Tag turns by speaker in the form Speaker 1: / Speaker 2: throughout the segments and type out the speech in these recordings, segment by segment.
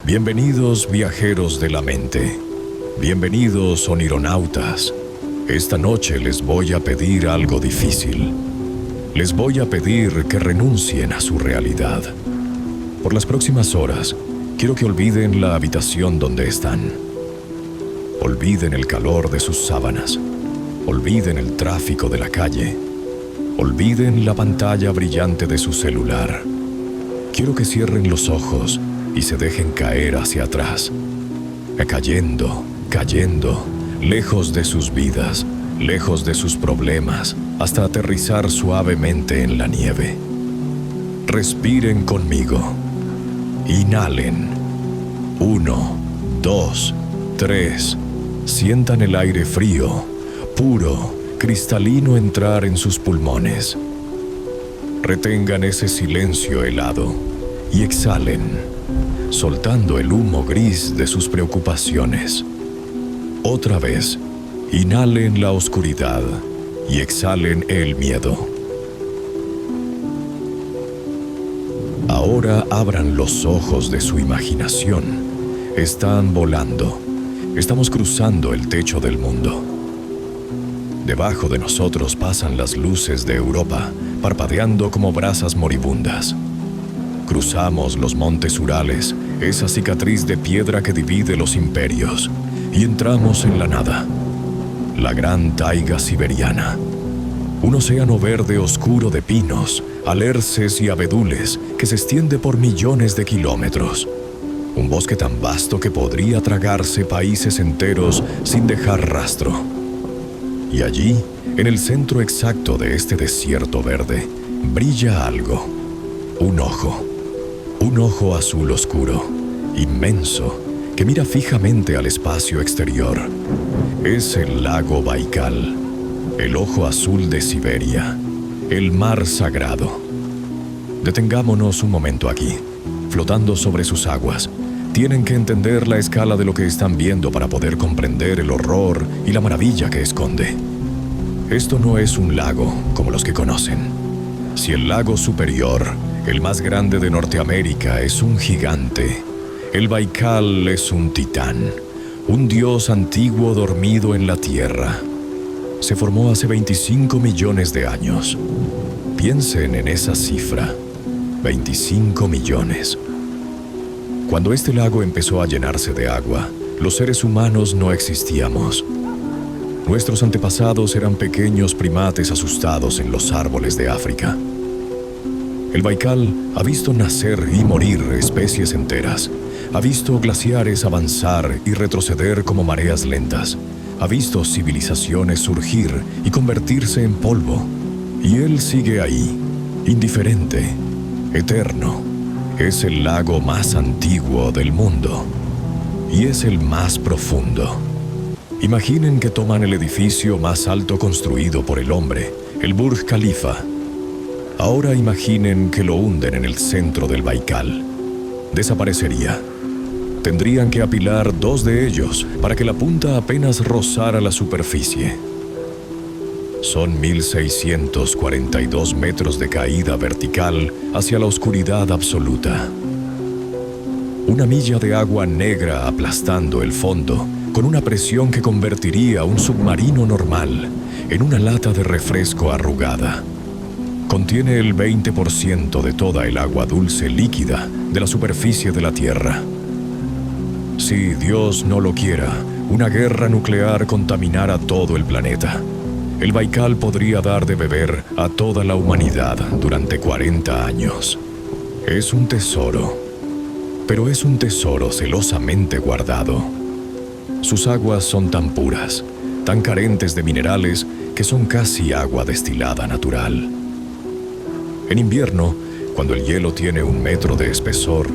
Speaker 1: Bienvenidos viajeros de la mente. Bienvenidos onironautas. Esta noche les voy a pedir algo difícil. Les voy a pedir que renuncien a su realidad. Por las próximas horas, quiero que olviden la habitación donde están. Olviden el calor de sus sábanas. Olviden el tráfico de la calle. Olviden la pantalla brillante de su celular. Quiero que cierren los ojos y se dejen caer hacia atrás. Cayendo, cayendo, lejos de sus vidas, lejos de sus problemas, hasta aterrizar suavemente en la nieve. Respiren conmigo. Inhalen. 1, 2, 3. Sientan el aire frío, puro, cristalino entrar en sus pulmones. Retengan ese silencio helado y exhalen, soltando el humo gris de sus preocupaciones. Otra vez, inhalen la oscuridad y exhalen el miedo. Ahora abran los ojos de su imaginación. Están volando. Estamos cruzando el techo del mundo. Debajo de nosotros pasan las luces de Europa, parpadeando como brasas moribundas. Cruzamos los montes Urales, esa cicatriz de piedra que divide los imperios, y entramos en la nada, la gran taiga siberiana. Un océano verde oscuro de pinos, alerces y abedules que se extiende por millones de kilómetros. Un bosque tan vasto que podría tragarse países enteros sin dejar rastro. Y allí, en el centro exacto de este desierto verde, brilla algo. Un ojo azul oscuro, inmenso, que mira fijamente al espacio exterior. Es el lago Baikal, el ojo azul de Siberia, el mar sagrado. Detengámonos un momento aquí, flotando sobre sus aguas. Tienen que entender la escala de lo que están viendo para poder comprender el horror y la maravilla que esconde. Esto no es un lago como los que conocen. Si el lago superior, el más grande de Norteamérica, es un gigante, el Baikal es un titán, un dios antiguo dormido en la tierra. Se formó hace 25 millones de años. Piensen en esa cifra, 25 millones. Cuando este lago empezó a llenarse de agua, los seres humanos no existíamos. Nuestros antepasados eran pequeños primates asustados en los árboles de África. El Baikal ha visto nacer y morir especies enteras. Ha visto glaciares avanzar y retroceder como mareas lentas. Ha visto civilizaciones surgir y convertirse en polvo. Y él sigue ahí, indiferente, eterno. Es el lago más antiguo del mundo. Y es el más profundo. Imaginen que toman el edificio más alto construido por el hombre, el Burj Khalifa. Ahora imaginen que lo hunden en el centro del Baikal. Desaparecería. Tendrían que apilar 2 de ellos para que la punta apenas rozara la superficie. Son 1.642 metros de caída vertical hacia la oscuridad absoluta. Una milla de agua negra aplastando el fondo, con una presión que convertiría un submarino normal en una lata de refresco arrugada. Contiene el 20% de toda el agua dulce líquida de la superficie de la Tierra. Si Dios no lo quiera, una guerra nuclear contaminara todo el planeta. El Baikal podría dar de beber a toda la humanidad durante 40 años. Es un tesoro, pero es un tesoro celosamente guardado. Sus aguas son tan puras, tan carentes de minerales, que son casi agua destilada natural. En invierno, cuando el hielo tiene 1 metro de espesor,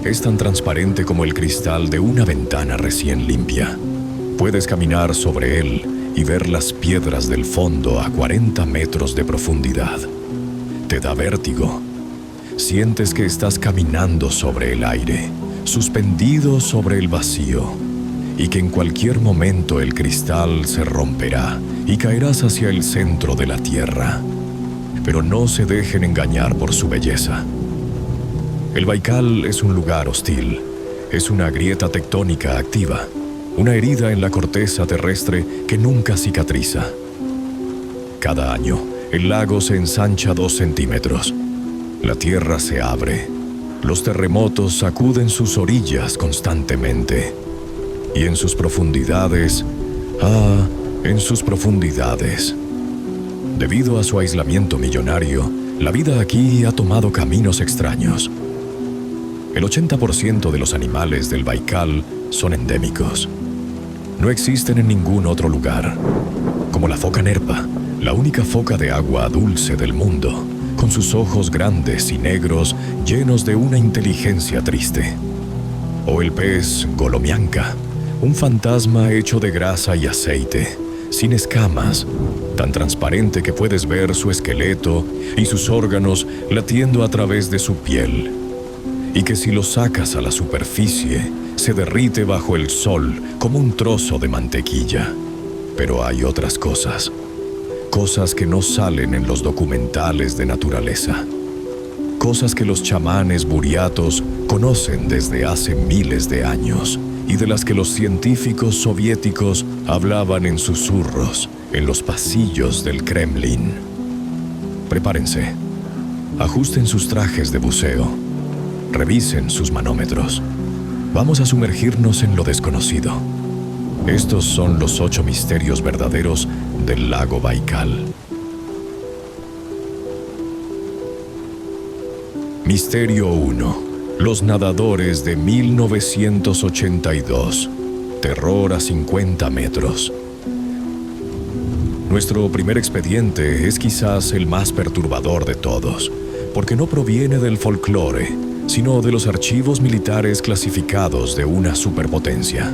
Speaker 1: es tan transparente como el cristal de una ventana recién limpia. Puedes caminar sobre él y ver las piedras del fondo a 40 metros de profundidad. Te da vértigo. Sientes que estás caminando sobre el aire, suspendido sobre el vacío, y que en cualquier momento el cristal se romperá y caerás hacia el centro de la tierra. Pero no se dejen engañar por su belleza. El Baikal es un lugar hostil. es una grieta tectónica activa, una herida en la corteza terrestre que nunca cicatriza. Cada año, el lago se ensancha 2 centímetros. La tierra se abre. Los terremotos sacuden sus orillas constantemente. Y en sus profundidades, en sus profundidades. Debido a su aislamiento millonario, la vida aquí ha tomado caminos extraños. El 80% de los animales del Baikal son endémicos. No existen en ningún otro lugar. Como la foca nerpa, la única foca de agua dulce del mundo, con sus ojos grandes y negros llenos de una inteligencia triste. O el pez golomianca, un fantasma hecho de grasa y aceite, sin escamas, tan transparente que puedes ver su esqueleto y sus órganos latiendo a través de su piel, y que si lo sacas a la superficie, se derrite bajo el sol como un trozo de mantequilla. Pero hay otras cosas que no salen en los documentales de naturaleza, cosas que los chamanes buriatos conocen desde hace miles de años y de las que los científicos soviéticos hablaban en susurros en los pasillos del Kremlin. Prepárense, ajusten sus trajes de buceo, revisen sus manómetros. Vamos a sumergirnos en lo desconocido. Estos son los 8 misterios verdaderos del lago Baikal. Misterio 1. Los nadadores de 1982. Terror a 50 metros. Nuestro primer expediente es quizás el más perturbador de todos, porque no proviene del folclore, sino de los archivos militares clasificados de una superpotencia.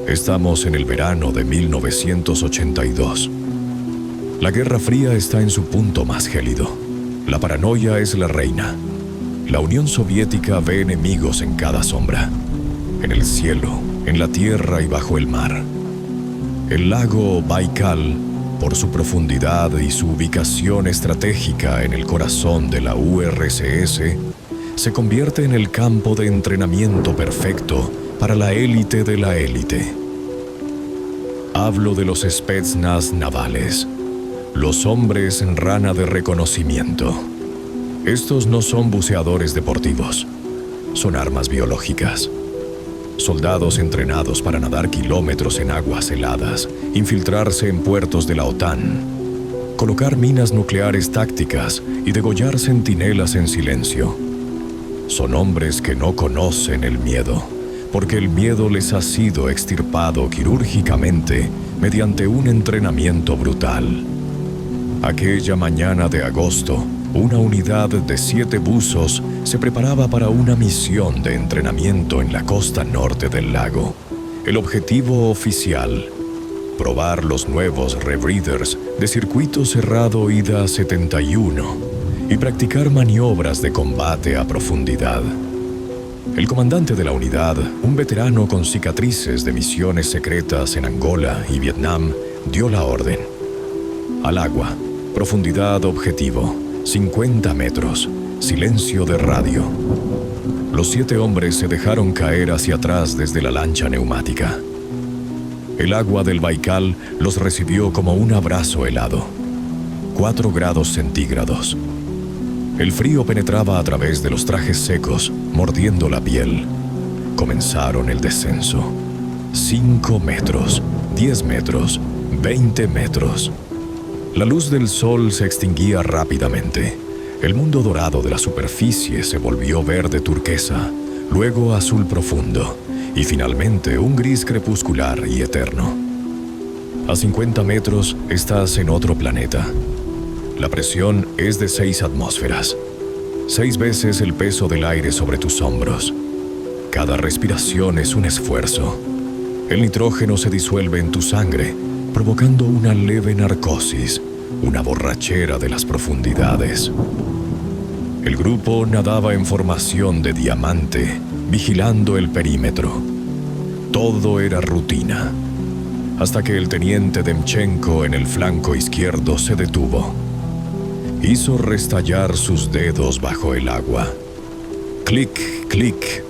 Speaker 1: Estamos en el verano de 1982. La Guerra Fría está en su punto más gélido. La paranoia es la reina. La Unión Soviética ve enemigos en cada sombra, en el cielo, en la tierra y bajo el mar. El lago Baikal, por su profundidad y su ubicación estratégica en el corazón de la URSS, se convierte en el campo de entrenamiento perfecto para la élite de la élite. Hablo de los Spetsnaz navales, los hombres en rana de reconocimiento. Estos no son buceadores deportivos, son armas biológicas. Soldados entrenados para nadar kilómetros en aguas heladas, infiltrarse en puertos de la OTAN, colocar minas nucleares tácticas y degollar centinelas en silencio. Son hombres que no conocen el miedo, porque el miedo les ha sido extirpado quirúrgicamente mediante un entrenamiento brutal. Aquella mañana de agosto, una unidad de 7 buzos se preparaba para una misión de entrenamiento en la costa norte del lago. El objetivo oficial: probar los nuevos rebreathers de circuito cerrado IDA 71 y practicar maniobras de combate a profundidad. El comandante de la unidad, un veterano con cicatrices de misiones secretas en Angola y Vietnam, dio la orden. Al agua, profundidad objetivo, 50 metros, silencio de radio. Los 7 hombres se dejaron caer hacia atrás desde la lancha neumática. El agua del Baikal los recibió como un abrazo helado. 4 grados centígrados. El frío penetraba a través de los trajes secos, mordiendo la piel. Comenzaron el descenso. 5 metros, 10 metros, 20 metros. La luz del sol se extinguía rápidamente. El mundo dorado de la superficie se volvió verde turquesa, luego azul profundo, y finalmente un gris crepuscular y eterno. A 50 metros estás en otro planeta. La presión es de 6 atmósferas, 6 veces el peso del aire sobre tus hombros. Cada respiración es un esfuerzo. El nitrógeno se disuelve en tu sangre, provocando una leve narcosis, una borrachera de las profundidades. El grupo nadaba en formación de diamante, vigilando el perímetro. Todo era rutina, hasta que el teniente Demchenko en el flanco izquierdo se detuvo. Hizo restallar sus dedos bajo el agua. Clic, clic.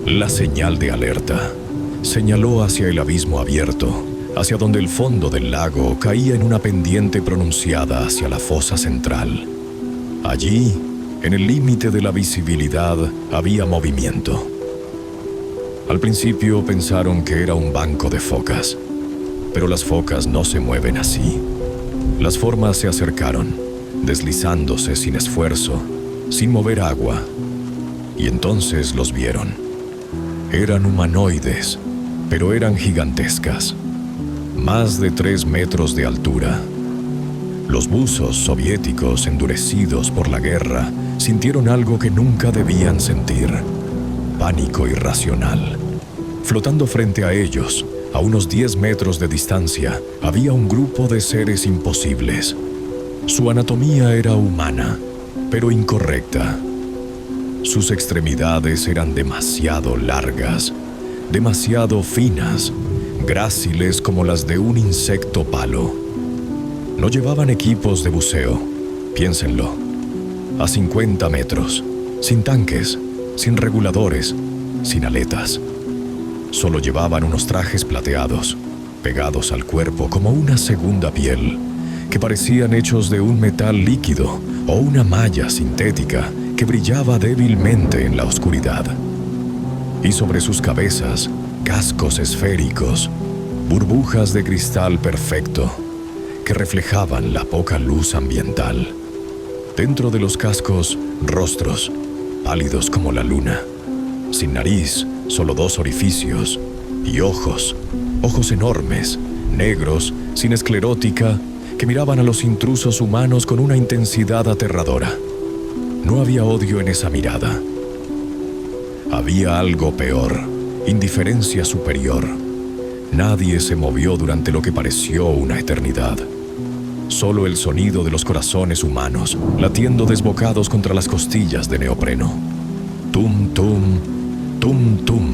Speaker 1: La señal de alerta. Señaló hacia el abismo abierto, hacia donde el fondo del lago caía en una pendiente pronunciada hacia la fosa central. Allí, en el límite de la visibilidad, había movimiento. Al principio pensaron que era un banco de focas, pero las focas no se mueven así. Las formas se acercaron, deslizándose sin esfuerzo, sin mover agua, y entonces los vieron. Eran humanoides, pero eran gigantescas, más de 3 metros de altura. Los buzos soviéticos, endurecidos por la guerra, sintieron algo que nunca debían sentir: pánico irracional. Flotando frente a ellos, a unos 10 metros de distancia, había un grupo de seres imposibles. Su anatomía era humana, pero incorrecta. Sus extremidades eran demasiado largas, demasiado finas, gráciles como las de un insecto palo. No llevaban equipos de buceo, piénsenlo. A 50 metros, sin tanques, sin reguladores, sin aletas. Solo llevaban unos trajes plateados, pegados al cuerpo como una segunda piel, que parecían hechos de un metal líquido o una malla sintética que brillaba débilmente en la oscuridad. Y sobre sus cabezas, cascos esféricos, burbujas de cristal perfecto, que reflejaban la poca luz ambiental. Dentro de los cascos, rostros, pálidos como la luna, sin nariz, solo 2 orificios, y ojos enormes, negros, sin esclerótica, que miraban a los intrusos humanos con una intensidad aterradora. No había odio en esa mirada. Había algo peor, indiferencia superior. Nadie se movió durante lo que pareció una eternidad. Solo el sonido de los corazones humanos, latiendo desbocados contra las costillas de neopreno. Tum, tum, tum, tum.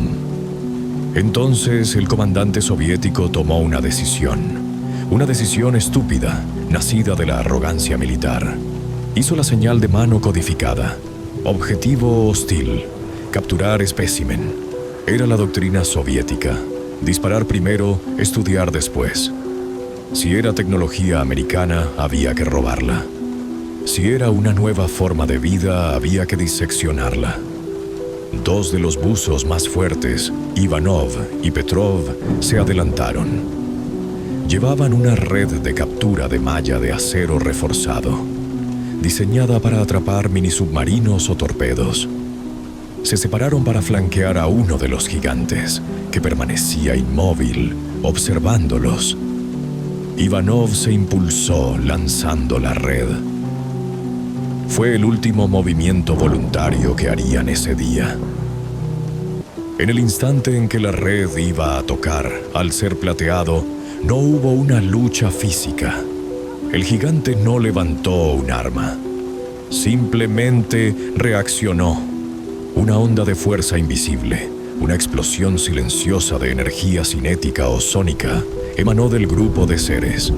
Speaker 1: Entonces el comandante soviético tomó una decisión estúpida, nacida de la arrogancia militar. Hizo la señal de mano codificada. Objetivo hostil. Capturar espécimen. Era la doctrina soviética. Disparar primero, estudiar después. Si era tecnología americana, había que robarla. Si era una nueva forma de vida, había que diseccionarla. 2 de los buzos más fuertes, Ivanov y Petrov, se adelantaron. Llevaban una red de captura de malla de acero reforzado, diseñada para atrapar minisubmarinos o torpedos. Se separaron para flanquear a uno de los gigantes, que permanecía inmóvil, observándolos. Ivanov se impulsó lanzando la red. Fue el último movimiento voluntario que harían ese día. En el instante en que la red iba a tocar, al ser plateado, no hubo una lucha física. El gigante no levantó un arma. Simplemente reaccionó. Una onda de fuerza invisible, una explosión silenciosa de energía cinética o sónica, emanó del grupo de seres.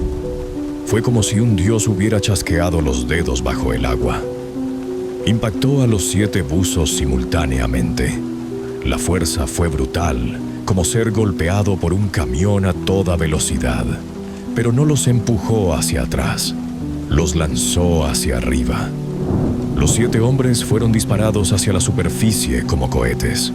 Speaker 1: Fue como si un dios hubiera chasqueado los dedos bajo el agua. Impactó a los 7 buzos simultáneamente. La fuerza fue brutal, como ser golpeado por un camión a toda velocidad, pero no los empujó hacia atrás, los lanzó hacia arriba. Los 7 hombres fueron disparados hacia la superficie como cohetes.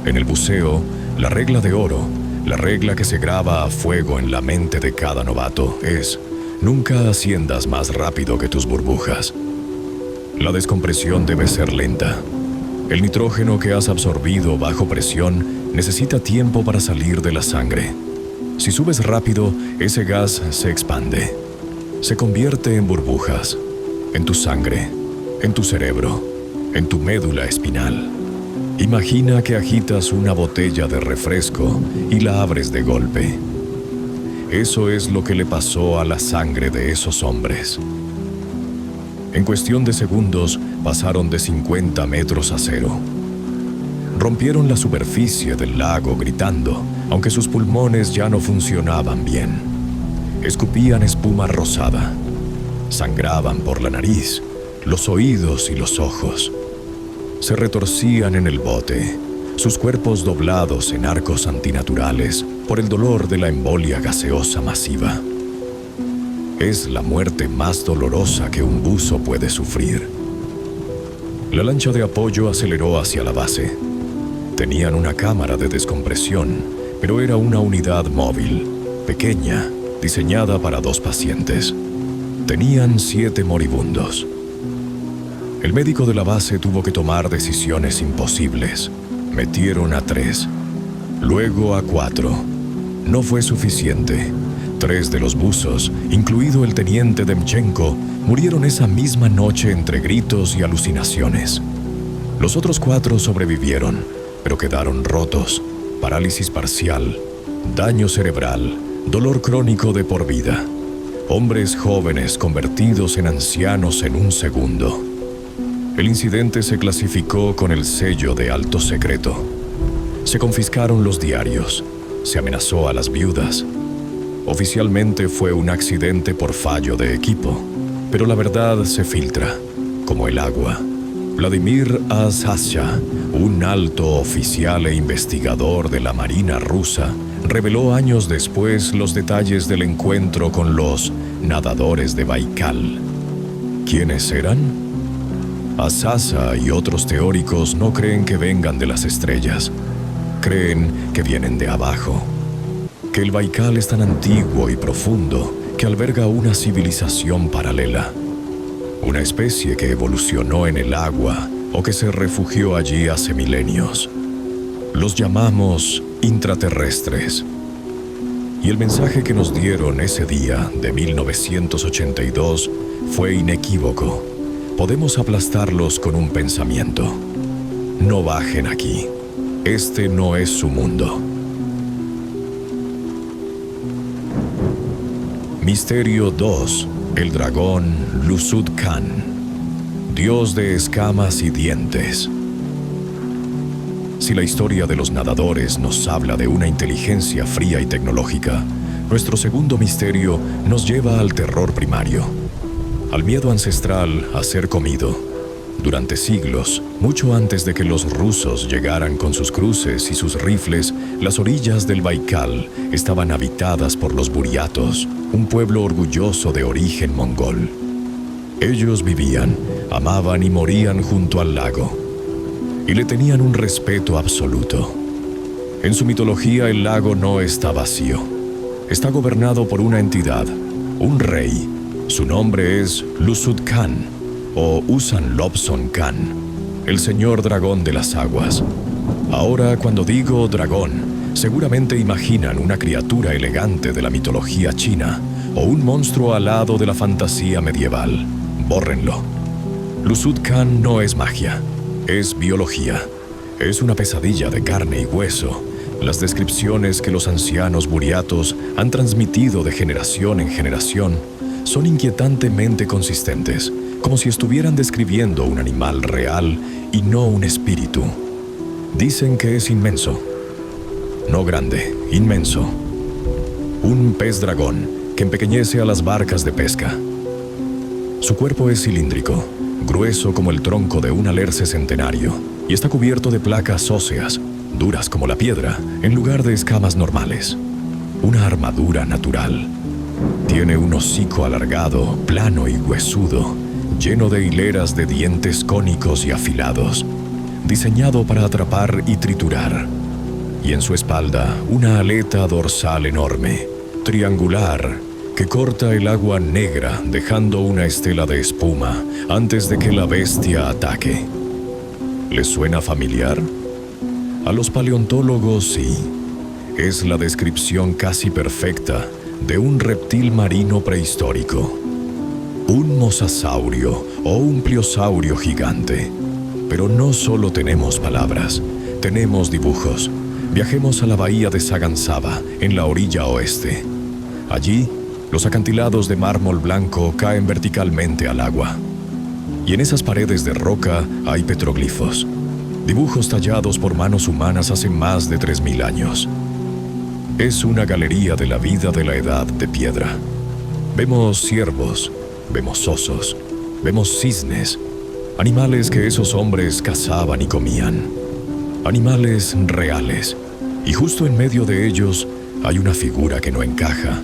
Speaker 1: En el buceo, la regla de oro, la regla que se graba a fuego en la mente de cada novato es: nunca asciendas más rápido que tus burbujas. La descompresión debe ser lenta. El nitrógeno que has absorbido bajo presión necesita tiempo para salir de la sangre. Si subes rápido, ese gas se expande. Se convierte en burbujas, en tu sangre, en tu cerebro, en tu médula espinal. Imagina que agitas una botella de refresco y la abres de golpe. Eso es lo que le pasó a la sangre de esos hombres. En cuestión de segundos, pasaron de 50 metros a 0. Rompieron la superficie del lago gritando, aunque sus pulmones ya no funcionaban bien. Escupían espuma rosada. Sangraban por la nariz, los oídos y los ojos. Se retorcían en el bote, sus cuerpos doblados en arcos antinaturales por el dolor de la embolia gaseosa masiva. Es la muerte más dolorosa que un buzo puede sufrir. La lancha de apoyo aceleró hacia la base. Tenían una cámara de descompresión, pero era una unidad móvil, pequeña, diseñada para 2 pacientes. Tenían 7 moribundos. El médico de la base tuvo que tomar decisiones imposibles. Metieron a 3, luego a 4. No fue suficiente. 3 de los buzos, incluido el teniente Demchenko, murieron esa misma noche entre gritos y alucinaciones. Los otros 4 sobrevivieron, pero quedaron rotos, parálisis parcial, daño cerebral, dolor crónico de por vida. Hombres jóvenes convertidos en ancianos en un segundo. El incidente se clasificó con el sello de alto secreto. Se confiscaron los diarios, se amenazó a las viudas. Oficialmente fue un accidente por fallo de equipo, pero la verdad se filtra, como el agua. Vladimir Azazcha, un alto oficial e investigador de la Marina rusa, reveló años después los detalles del encuentro con los nadadores de Baikal. ¿Quiénes eran? Azazcha y otros teóricos no creen que vengan de las estrellas. Creen que vienen de abajo. Que el Baikal es tan antiguo y profundo que alberga una civilización paralela. Una especie que evolucionó en el agua o que se refugió allí hace milenios. Los llamamos intraterrestres. Y el mensaje que nos dieron ese día de 1982 fue inequívoco. Podemos aplastarlos con un pensamiento. No bajen aquí. Este no es su mundo. Misterio 2. El dragón Lusud Khan, dios de escamas y dientes. Si la historia de los nadadores nos habla de una inteligencia fría y tecnológica, nuestro segundo misterio nos lleva al terror primario, al miedo ancestral a ser comido. Durante siglos, mucho antes de que los rusos llegaran con sus cruces y sus rifles, las orillas del Baikal estaban habitadas por los buriatos, un pueblo orgulloso de origen mongol. Ellos vivían, amaban y morían junto al lago, y le tenían un respeto absoluto. En su mitología, el lago no está vacío. Está gobernado por una entidad, un rey. Su nombre es Lusud Khan, o Usan Lobson Khan, el señor dragón de las aguas. Ahora, cuando digo dragón, seguramente imaginan una criatura elegante de la mitología china o un monstruo alado de la fantasía medieval. Bórrenlo. Lusud Khan no es magia, es biología. Es una pesadilla de carne y hueso. Las descripciones que los ancianos buriatos han transmitido de generación en generación son inquietantemente consistentes, como si estuvieran describiendo un animal real y no un espíritu. Dicen que es inmenso. No grande, inmenso. Un pez dragón que empequeñece a las barcas de pesca. Su cuerpo es cilíndrico, grueso como el tronco de un alerce centenario, y está cubierto de placas óseas, duras como la piedra, en lugar de escamas normales. Una armadura natural. Tiene un hocico alargado, plano y huesudo, lleno de hileras de dientes cónicos y afilados, diseñado para atrapar y triturar. Y en su espalda, una aleta dorsal enorme, triangular, que corta el agua negra dejando una estela de espuma antes de que la bestia ataque. ¿Les suena familiar? A los paleontólogos sí. Es la descripción casi perfecta de un reptil marino prehistórico. Un mosasaurio o un pliosaurio gigante. Pero no solo tenemos palabras, tenemos dibujos. Viajemos a la bahía de Sagansaba, en la orilla oeste. Allí, los acantilados de mármol blanco caen verticalmente al agua. Y en esas paredes de roca hay petroglifos, dibujos tallados por manos humanas hace más de 3000 años. Es una galería de la vida de la edad de piedra. Vemos ciervos, vemos osos, vemos cisnes, animales que esos hombres cazaban y comían. animales reales, y justo en medio de ellos hay una figura que no encaja,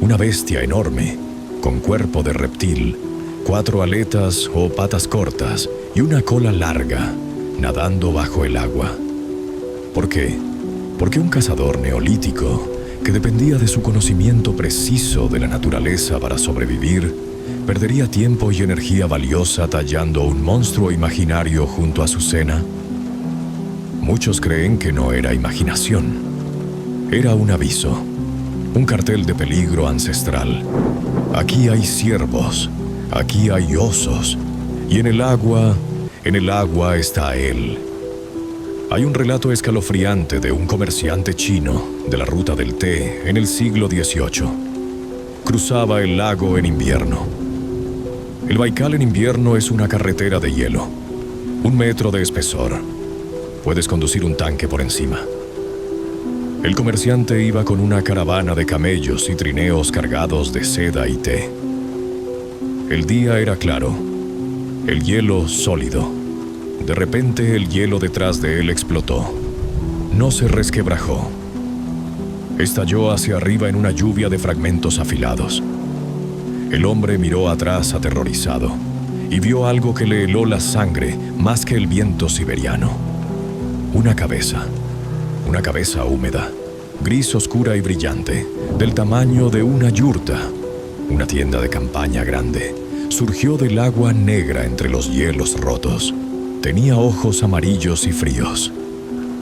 Speaker 1: una bestia enorme, con cuerpo de reptil, 4 aletas o patas cortas y una cola larga, nadando bajo el agua. ¿Por qué? Porque un cazador neolítico, que dependía de su conocimiento preciso de la naturaleza para sobrevivir, perdería tiempo y energía valiosa tallando un monstruo imaginario junto a su cena. Muchos creen que no era imaginación. Era un aviso, un cartel de peligro ancestral. Aquí hay ciervos, aquí hay osos, y en el agua está él. Hay un relato escalofriante de un comerciante chino de la ruta del té en el siglo XVIII. Cruzaba el lago en invierno. El Baikal en invierno es una carretera de hielo, 1 metro de espesor. Puedes conducir un tanque por encima. El comerciante iba con una caravana de camellos y trineos cargados de seda y té. El día era claro, el hielo sólido. De repente el hielo detrás de él explotó. No se resquebrajó. Estalló hacia arriba en una lluvia de fragmentos afilados. El hombre miró atrás aterrorizado y vio algo que le heló la sangre más que el viento siberiano. Una cabeza húmeda, gris oscura y brillante, del tamaño de una yurta, una tienda de campaña grande, surgió del agua negra entre los hielos rotos. Tenía ojos amarillos y fríos.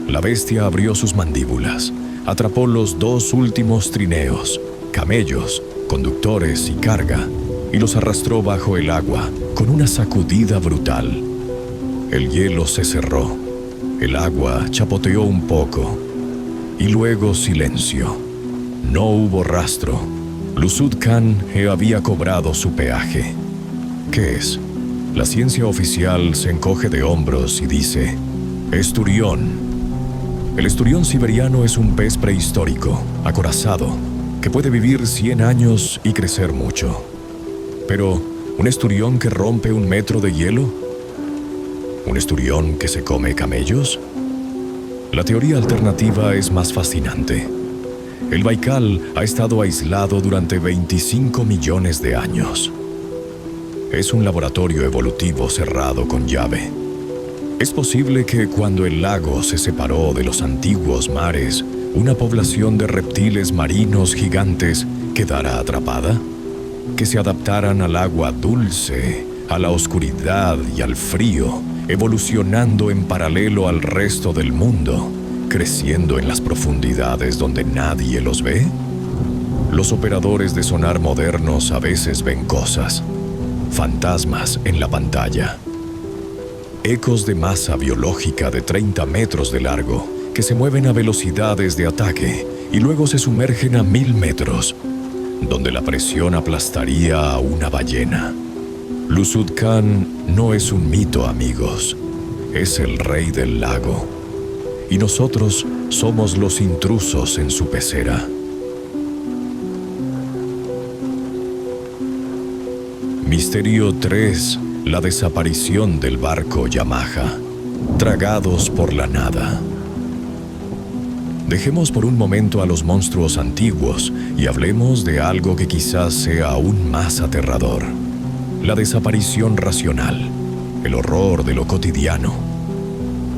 Speaker 1: La bestia abrió sus mandíbulas, atrapó los 2 últimos trineos, camellos, conductores y carga, y los arrastró bajo el agua con una sacudida brutal. El hielo se cerró, el agua chapoteó un poco, y luego silencio. No hubo rastro. Lusud Khan había cobrado su peaje. ¿Qué es? La ciencia oficial se encoge de hombros y dice: esturión. El esturión siberiano es un pez prehistórico, acorazado, que puede vivir 100 años y crecer mucho. Pero, ¿un esturión que rompe 1 metro de hielo? ¿Un esturión que se come camellos? La teoría alternativa es más fascinante. El Baikal ha estado aislado durante 25 millones de años. Es un laboratorio evolutivo cerrado con llave. ¿Es posible que cuando el lago se separó de los antiguos mares, una población de reptiles marinos gigantes quedara atrapada? ¿Que se adaptaran al agua dulce, a la oscuridad y al frío, evolucionando en paralelo al resto del mundo, creciendo en las profundidades donde nadie los ve? Los operadores de sonar modernos a veces ven cosas, fantasmas en la pantalla. Ecos de masa biológica de 30 metros de largo que se mueven a velocidades de ataque y luego se sumergen a 1000 metros, donde la presión aplastaría a una ballena. Lusud Khan no es un mito, amigos. Es el rey del lago. Y nosotros somos los intrusos en su pecera. Misterio 3. La desaparición del barco Yamaha. Tragados por la nada. Dejemos por un momento a los monstruos antiguos y hablemos de algo que quizás sea aún más aterrador. La desaparición racional. El horror de lo cotidiano.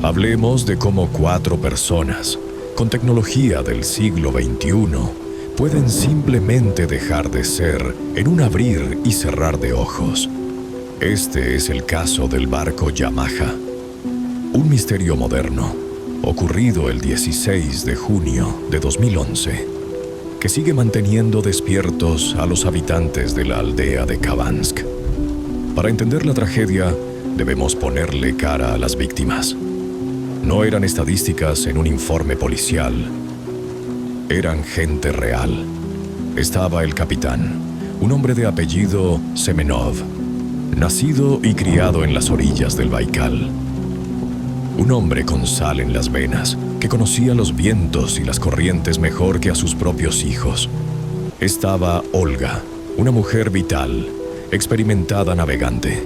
Speaker 1: Hablemos de cómo 4 personas, con tecnología del siglo XXI, pueden simplemente dejar de ser en un abrir y cerrar de ojos. Este es el caso del barco Yamaha. Un misterio moderno, ocurrido el 16 de junio de 2011, que sigue manteniendo despiertos a los habitantes de la aldea de Kavansk. Para entender la tragedia, debemos ponerle cara a las víctimas. No eran estadísticas en un informe policial. Eran gente real. Estaba el capitán, un hombre de apellido Semenov, nacido y criado en las orillas del Baikal. Un hombre con sal en las venas, que conocía los vientos y las corrientes mejor que a sus propios hijos. Estaba Olga, una mujer vital, experimentada navegante.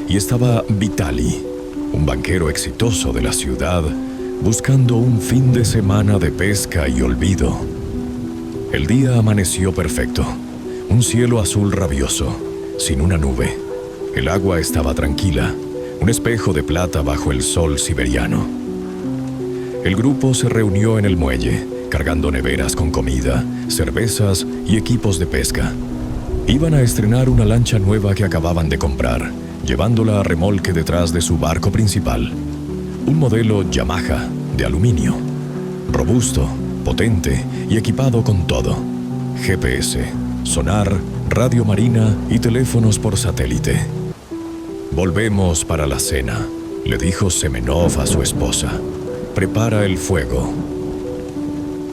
Speaker 1: Y estaba Vitali, un banquero exitoso de la ciudad, buscando un fin de semana de pesca y olvido. El día amaneció perfecto, un cielo azul rabioso, sin una nube. El agua estaba tranquila, un espejo de plata bajo el sol siberiano. El grupo se reunió en el muelle, cargando neveras con comida, cervezas y equipos de pesca. Iban a estrenar una lancha nueva que acababan de comprar, llevándola a remolque detrás de su barco principal. Un modelo Yamaha de aluminio, robusto, potente y equipado con todo: GPS, sonar, radio marina y teléfonos por satélite. «Volvemos para la cena», le dijo Semenov a su esposa. «Prepara el fuego».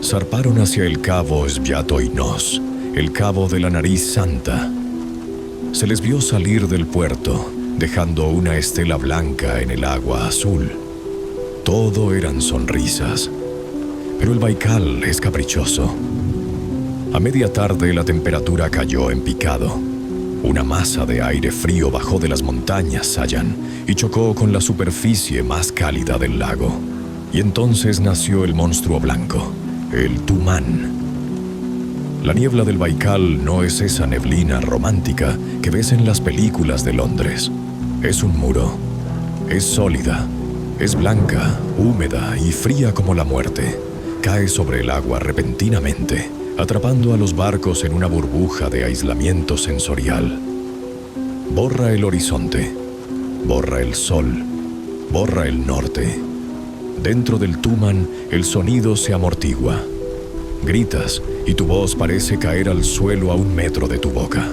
Speaker 1: Zarparon hacia el cabo Sviatoy-Nos, el cabo de la nariz santa. Se les vio salir del puerto, dejando una estela blanca en el agua azul. Todo eran sonrisas. Pero el Baikal es caprichoso. A media tarde la temperatura cayó en picado. Una masa de aire frío bajó de las montañas Sayan y chocó con la superficie más cálida del lago. Y entonces nació el monstruo blanco, el Tumán. La niebla del Baikal no es esa neblina romántica que ves en las películas de Londres. Es un muro. Es sólida. Es blanca, húmeda y fría como la muerte. Cae sobre el agua repentinamente, atrapando a los barcos en una burbuja de aislamiento sensorial. Borra el horizonte. Borra el sol. Borra el norte. Dentro del Tumán, el sonido se amortigua. Gritas y tu voz parece caer al suelo a 1 metro de tu boca.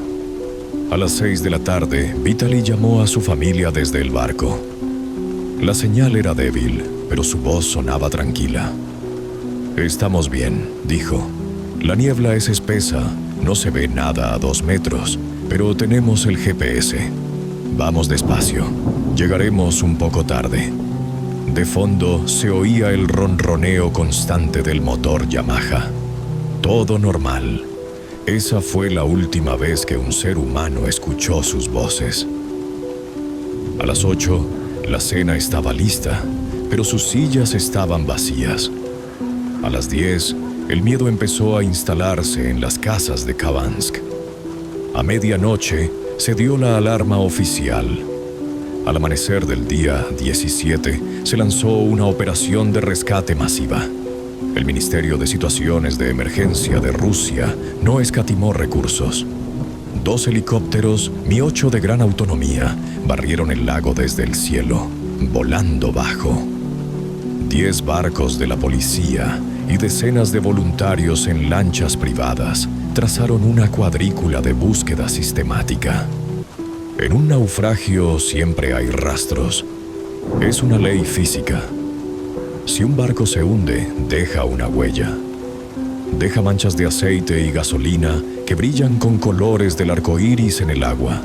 Speaker 1: A las 6 de la tarde, Vitaly llamó a su familia desde el barco. La señal era débil, pero su voz sonaba tranquila. «Estamos bien», dijo. «La niebla es espesa, no se ve nada a 2 metros, pero tenemos el GPS. Vamos despacio, llegaremos un poco tarde». De fondo se oía el ronroneo constante del motor Yamaha. Todo normal. Esa fue la última vez que un ser humano escuchó sus voces. A las 8, la cena estaba lista, pero sus sillas estaban vacías. A las 10, el miedo empezó a instalarse en las casas de Kavansk. A medianoche se dio la alarma oficial. Al amanecer del día 17, se lanzó una operación de rescate masiva. El Ministerio de Situaciones de Emergencia de Rusia no escatimó recursos. 2 helicópteros Mi-8 de gran autonomía barrieron el lago desde el cielo, volando bajo. 10 barcos de la policía y decenas de voluntarios en lanchas privadas trazaron una cuadrícula de búsqueda sistemática. En un naufragio siempre hay rastros. Es una ley física. Si un barco se hunde, deja una huella. Deja manchas de aceite y gasolina que brillan con colores del arco iris en el agua.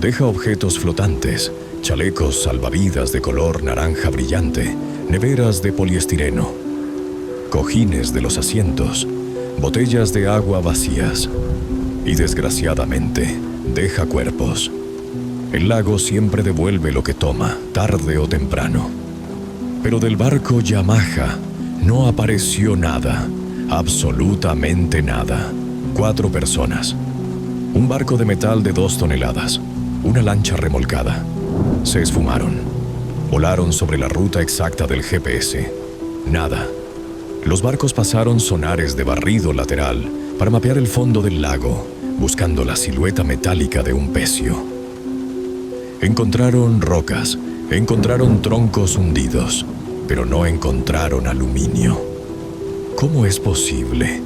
Speaker 1: Deja objetos flotantes, chalecos salvavidas de color naranja brillante, neveras de poliestireno, cojines de los asientos, botellas de agua vacías. Y desgraciadamente, deja cuerpos. El lago siempre devuelve lo que toma, tarde o temprano. Pero del barco Yamaha no apareció nada, absolutamente nada. 4 personas. Un barco de metal de 2 toneladas. Una lancha remolcada. Se esfumaron. Volaron sobre la ruta exacta del GPS. Nada. Los barcos pasaron sonares de barrido lateral para mapear el fondo del lago, buscando la silueta metálica de un pecio. Encontraron rocas, encontraron troncos hundidos, pero no encontraron aluminio. ¿Cómo es posible?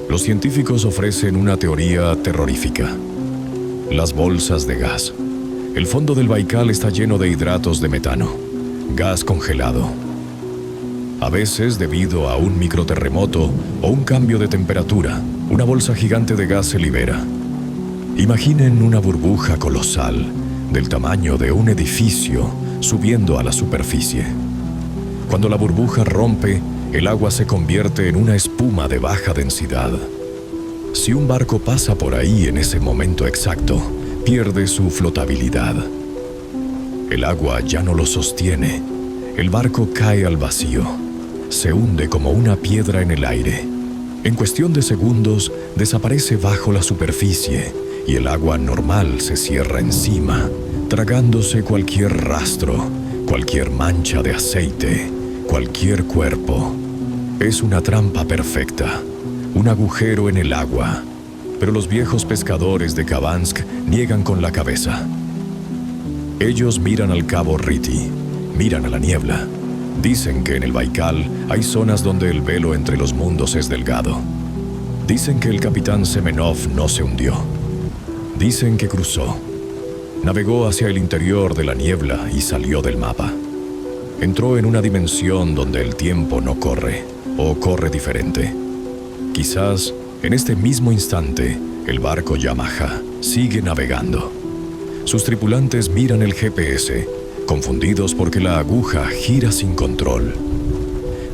Speaker 1: Los científicos ofrecen una teoría terrorífica. Las bolsas de gas. El fondo del Baikal está lleno de hidratos de metano, gas congelado. A veces, debido a un microterremoto o un cambio de temperatura, una bolsa gigante de gas se libera. Imaginen una burbuja colosal, del tamaño de un edificio, subiendo a la superficie. Cuando la burbuja rompe, el agua se convierte en una espuma de baja densidad. Si un barco pasa por ahí en ese momento exacto, pierde su flotabilidad. El agua ya no lo sostiene el barco cae al vacío. Se hunde como una piedra en el aire. En cuestión de segundos, desaparece bajo la superficie y el agua normal se cierra encima, tragándose cualquier rastro, cualquier mancha de aceite, cualquier cuerpo. Es una trampa perfecta, un agujero en el agua, pero los viejos pescadores de Kabansk niegan con la cabeza. Ellos miran al cabo Riti, miran a la niebla. Dicen que en el Baikal hay zonas donde el velo entre los mundos es delgado. Dicen que el capitán Semenov no se hundió. Dicen que cruzó. Navegó hacia el interior de la niebla y salió del mapa. Entró en una dimensión donde el tiempo no corre, o corre diferente. Quizás, en este mismo instante, el barco Yamaha sigue navegando. Sus tripulantes miran el GPS, confundidos porque la aguja gira sin control.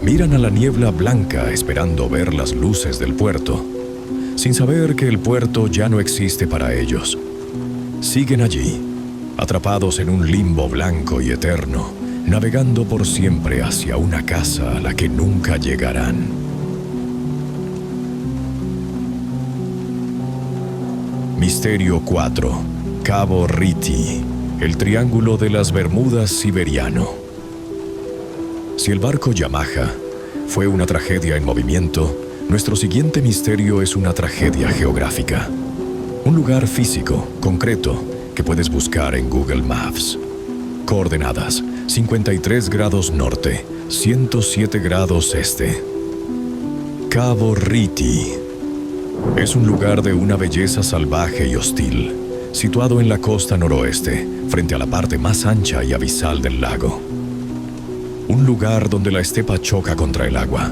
Speaker 1: Miran a la niebla blanca esperando ver las luces del puerto, sin saber que el puerto ya no existe para ellos. Siguen allí, atrapados en un limbo blanco y eterno, navegando por siempre hacia una casa a la que nunca llegarán. Misterio 4. Cabo Riti, el Triángulo de las Bermudas siberiano. Si el barco Yamaha fue una tragedia en movimiento, nuestro siguiente misterio es una tragedia geográfica. Un lugar físico, concreto, que puedes buscar en Google Maps. Coordenadas: 53 grados norte, 107 grados este. Cabo Riti. Es un lugar de una belleza salvaje y hostil, situado en la costa noroeste, frente a la parte más ancha y abisal del lago. Un lugar donde la estepa choca contra el agua.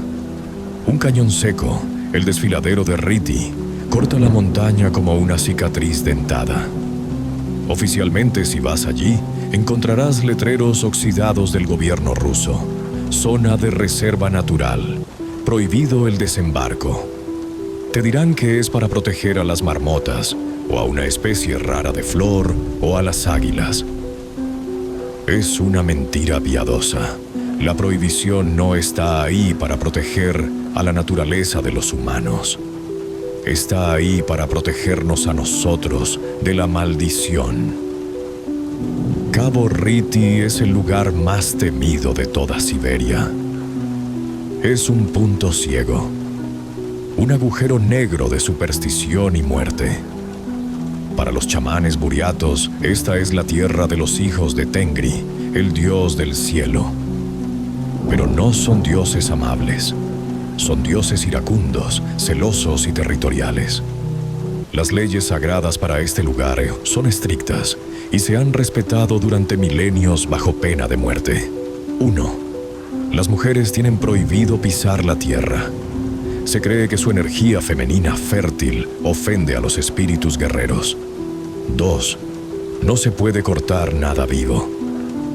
Speaker 1: Un cañón seco, el desfiladero de Riti, corta la montaña como una cicatriz dentada. Oficialmente, si vas allí, encontrarás letreros oxidados del gobierno ruso. Zona de reserva natural. Prohibido el desembarco. Te dirán que es para proteger a las marmotas, o a una especie rara de flor, o a las águilas. Es una mentira piadosa. La prohibición no está ahí para proteger a la naturaleza de los humanos. Está ahí para protegernos a nosotros de la maldición. Cabo Riti es el lugar más temido de toda Siberia. Es un punto ciego. Un agujero negro de superstición y muerte. Para los chamanes buriatos, esta es la tierra de los hijos de Tengri, el dios del cielo. Pero no son dioses amables. Son dioses iracundos, celosos y territoriales. Las leyes sagradas para este lugar son estrictas y se han respetado durante milenios bajo pena de muerte. 1. Las mujeres tienen prohibido pisar la tierra. Se cree que su energía femenina fértil ofende a los espíritus guerreros. 2. No se puede cortar nada vivo.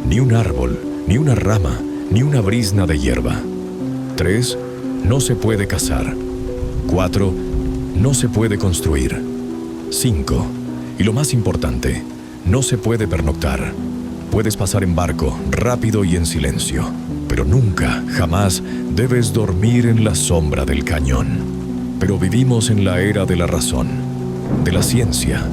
Speaker 1: Ni un árbol, ni una rama, ni una brizna de hierba. 3. No se puede cazar. 4. No se puede construir. 5. Y lo más importante, no se puede pernoctar. Puedes pasar en barco, rápido y en silencio, pero nunca, jamás, debes dormir en la sombra del cañón. Pero vivimos en la era de la razón, de la ciencia.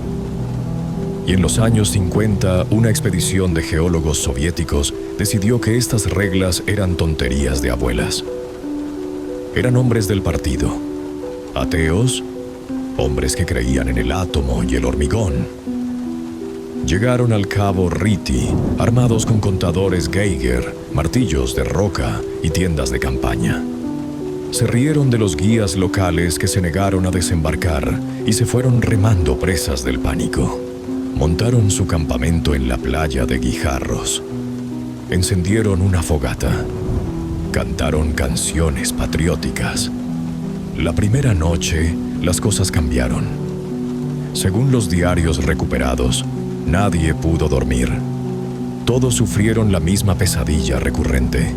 Speaker 1: Y en los años 50, una expedición de geólogos soviéticos decidió que estas reglas eran tonterías de abuelas. Eran hombres del partido, ateos, hombres que creían en el átomo y el hormigón. Llegaron al cabo Riti, armados con contadores Geiger, martillos de roca y tiendas de campaña. Se rieron de los guías locales que se negaron a desembarcar y se fueron remando presas del pánico. Montaron su campamento en la playa de Guijarros. Encendieron una fogata. Cantaron canciones patrióticas. La primera noche, las cosas cambiaron. Según los diarios recuperados, nadie pudo dormir. Todos sufrieron la misma pesadilla recurrente.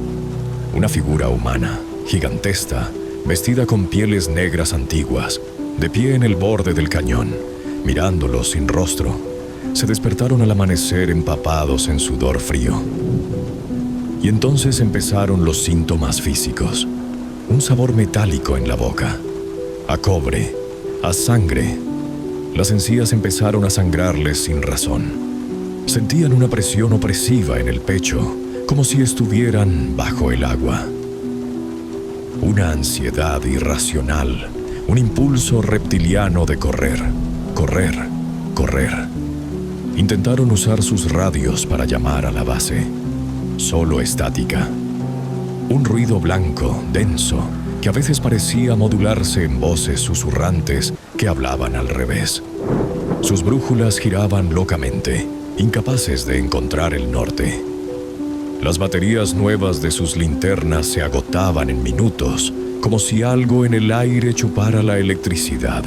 Speaker 1: Una figura humana, gigantesca, vestida con pieles negras antiguas, de pie en el borde del cañón, mirándolos sin rostro. Se despertaron al amanecer empapados en sudor frío. Y entonces empezaron los síntomas físicos. Un sabor metálico en la boca, a cobre, a sangre. Las encías empezaron a sangrarles sin razón. Sentían una presión opresiva en el pecho, como si estuvieran bajo el agua. Una ansiedad irracional, un impulso reptiliano de correr, correr, correr. Intentaron usar sus radios para llamar a la base. Solo estática. Un ruido blanco, denso, que a veces parecía modularse en voces susurrantes que hablaban al revés. Sus brújulas giraban locamente, incapaces de encontrar el norte. Las baterías nuevas de sus linternas se agotaban en minutos, como si algo en el aire chupara la electricidad.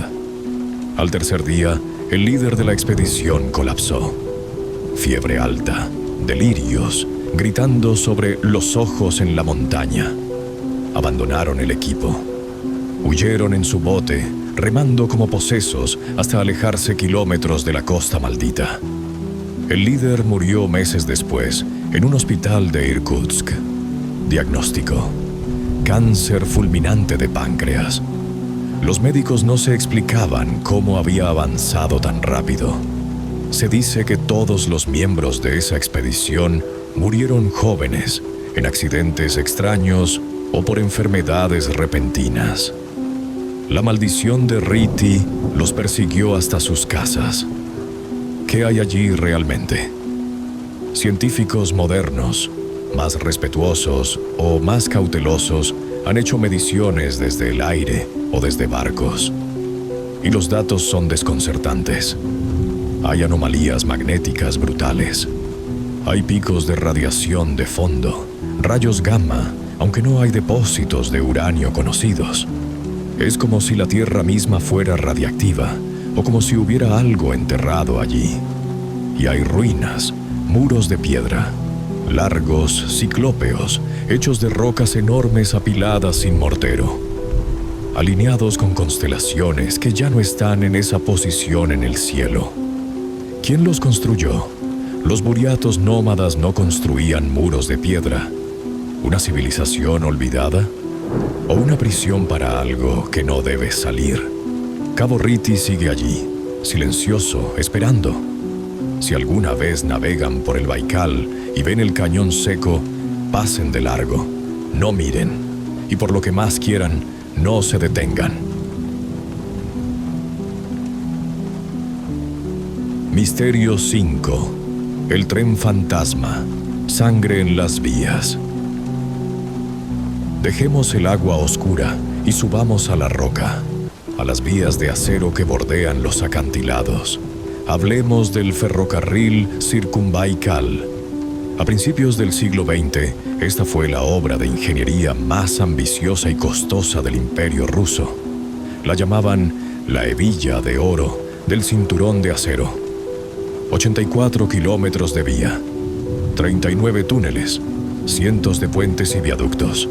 Speaker 1: Al tercer día, el líder de la expedición colapsó. Fiebre alta, delirios, gritando sobre los ojos en la montaña. Abandonaron el equipo. Huyeron en su bote, remando como posesos hasta alejarse kilómetros de la costa maldita. El líder murió meses después en un hospital de Irkutsk. Diagnóstico: cáncer fulminante de páncreas. Los médicos no se explicaban cómo había avanzado tan rápido. Se dice que todos los miembros de esa expedición murieron jóvenes, en accidentes extraños o por enfermedades repentinas. La maldición de Riti los persiguió hasta sus casas. ¿Qué hay allí realmente? Científicos modernos, más respetuosos o más cautelosos, han hecho mediciones desde el aire o desde barcos. Y los datos son desconcertantes. Hay anomalías magnéticas brutales. Hay picos de radiación de fondo, rayos gamma, aunque no hay depósitos de uranio conocidos. Es como si la Tierra misma fuera radiactiva, o como si hubiera algo enterrado allí. Y hay ruinas, muros de piedra, largos, ciclópeos, hechos de rocas enormes apiladas sin mortero, alineados con constelaciones que ya no están en esa posición en el cielo. ¿Quién los construyó? Los buriatos nómadas no construían muros de piedra. ¿Una civilización olvidada? ¿O una prisión para algo que no debe salir? Cabo Riti sigue allí, silencioso, esperando. Si alguna vez navegan por el Baikal y ven el cañón seco, pasen de largo, no miren, y por lo que más quieran, no se detengan. Misterio 5. El tren fantasma. Sangre en las vías. Dejemos el agua oscura y subamos a la roca, a las vías de acero que bordean los acantilados. Hablemos del ferrocarril Circumbaikal. A principios del siglo XX, esta fue la obra de ingeniería más ambiciosa y costosa del Imperio ruso. La llamaban la hebilla de oro del cinturón de acero. 84 kilómetros de vía, 39 túneles, cientos de puentes y viaductos.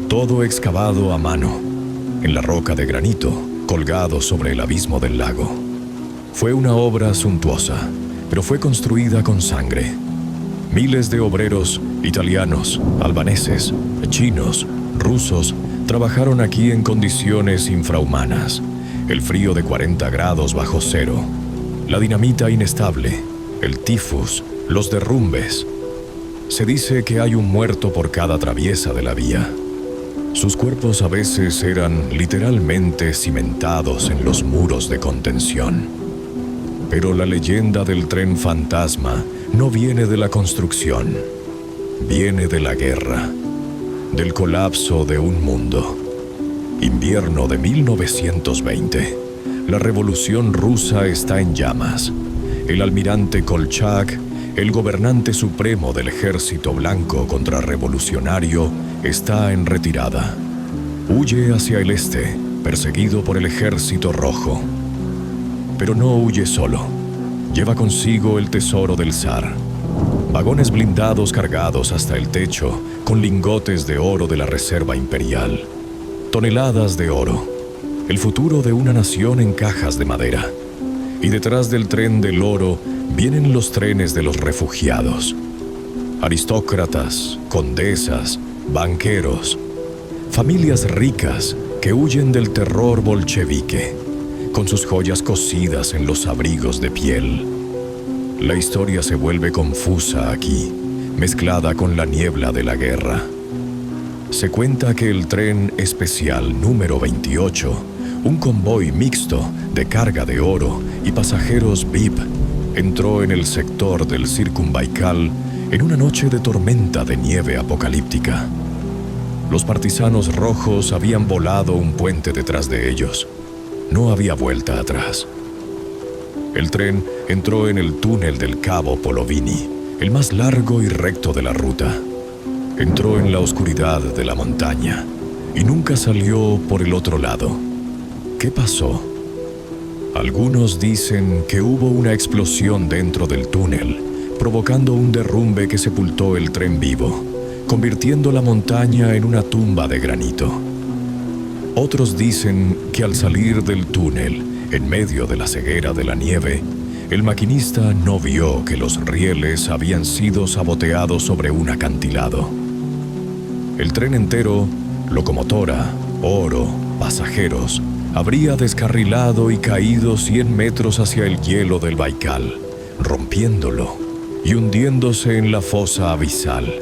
Speaker 1: Todo excavado a mano, en la roca de granito, colgado sobre el abismo del lago. Fue una obra suntuosa, pero fue construida con sangre. Miles de obreros, italianos, albaneses, chinos, rusos, trabajaron aquí en condiciones infrahumanas. El frío de 40 grados bajo cero, la dinamita inestable, el tifus, los derrumbes. Se dice que hay un muerto por cada traviesa de la vía. Sus cuerpos a veces eran literalmente cimentados en los muros de contención. Pero la leyenda del tren fantasma no viene de la construcción, viene de la guerra, del colapso de un mundo. Invierno de 1920. La revolución rusa está en llamas. El almirante Kolchak, el gobernante supremo del ejército blanco contrarrevolucionario, está en retirada. Huye hacia el este, perseguido por el ejército rojo. Pero no huye solo. Lleva consigo el tesoro del zar. Vagones blindados cargados hasta el techo con lingotes de oro de la reserva imperial. Toneladas de oro. El futuro de una nación en cajas de madera. Y detrás del tren del oro vienen los trenes de los refugiados. Aristócratas, condesas, banqueros, familias ricas que huyen del terror bolchevique, con sus joyas cosidas en los abrigos de piel. La historia se vuelve confusa aquí, mezclada con la niebla de la guerra. Se cuenta que el tren especial número 28, un convoy mixto de carga de oro y pasajeros VIP, entró en el sector del Circunbaikal en una noche de tormenta de nieve apocalíptica. Los partisanos rojos habían volado un puente detrás de ellos. No había vuelta atrás. El tren entró en el túnel del Cabo Polovini, el más largo y recto de la ruta. Entró en la oscuridad de la montaña y nunca salió por el otro lado. ¿Qué pasó? Algunos dicen que hubo una explosión dentro del túnel, provocando un derrumbe que sepultó el tren vivo, convirtiendo la montaña en una tumba de granito. Otros dicen que al salir del túnel, en medio de la ceguera de la nieve, el maquinista no vio que los rieles habían sido saboteados sobre un acantilado. El tren entero, locomotora, oro, pasajeros, habría descarrilado y caído 100 metros hacia el hielo del Baikal, rompiéndolo y hundiéndose en la fosa abisal.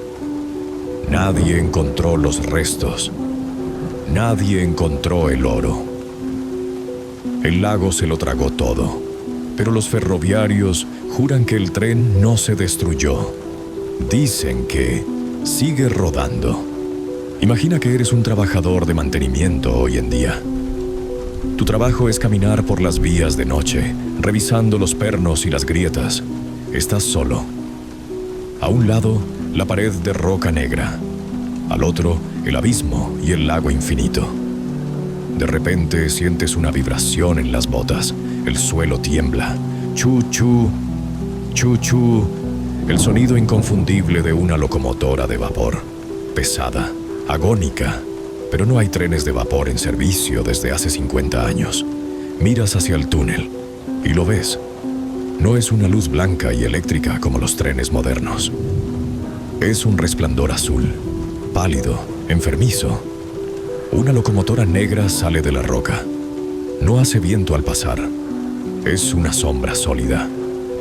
Speaker 1: Nadie encontró los restos. Nadie encontró el oro. El lago se lo tragó todo, pero los ferroviarios juran que el tren no se destruyó. Dicen que sigue rodando. Imagina que eres un trabajador de mantenimiento hoy en día. Tu trabajo es caminar por las vías de noche, revisando los pernos y las grietas. Estás solo. A un lado, la pared de roca negra. Al otro, el abismo y el lago infinito. De repente sientes una vibración en las botas. El suelo tiembla. Chu, chu, chu, chu. El sonido inconfundible de una locomotora de vapor. Pesada, agónica. Pero no hay trenes de vapor en servicio desde hace 50 años. Miras hacia el túnel y lo ves. No es una luz blanca y eléctrica como los trenes modernos. Es un resplandor azul, pálido, enfermizo. Una locomotora negra sale de la roca. No hace viento al pasar. Es una sombra sólida.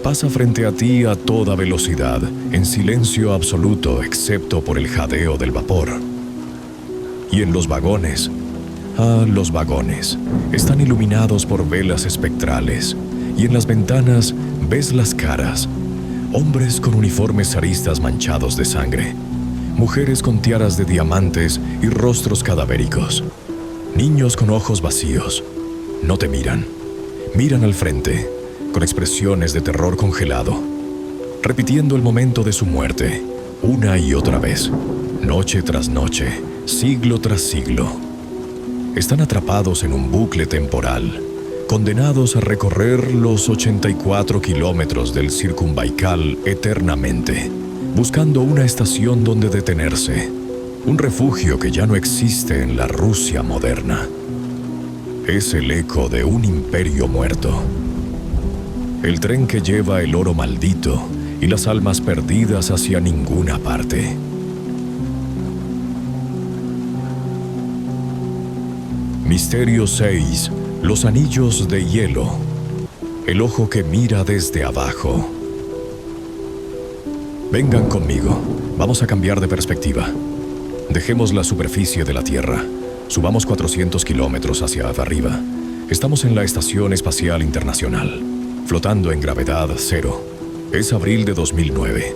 Speaker 1: Pasa frente a ti a toda velocidad, en silencio absoluto excepto por el jadeo del vapor. Y en los vagones, los vagones, están iluminados por velas espectrales, y en las ventanas ves las caras, hombres con uniformes zaristas manchados de sangre, mujeres con tiaras de diamantes y rostros cadavéricos, niños con ojos vacíos. No te miran, miran al frente, con expresiones de terror congelado, repitiendo el momento de su muerte, una y otra vez, noche tras noche, siglo tras siglo. Están atrapados en un bucle temporal, condenados a recorrer los 84 kilómetros del Circunbaikal eternamente, buscando una estación donde detenerse, un refugio que ya no existe en la Rusia moderna. Es el eco de un imperio muerto. El tren que lleva el oro maldito y las almas perdidas hacia ninguna parte. Misterio 6. Los anillos de hielo. El ojo que mira desde abajo. Vengan conmigo. Vamos a cambiar de perspectiva. Dejemos la superficie de la Tierra. Subamos 400 kilómetros hacia arriba. Estamos en la Estación Espacial Internacional, flotando en gravedad cero. Es abril de 2009.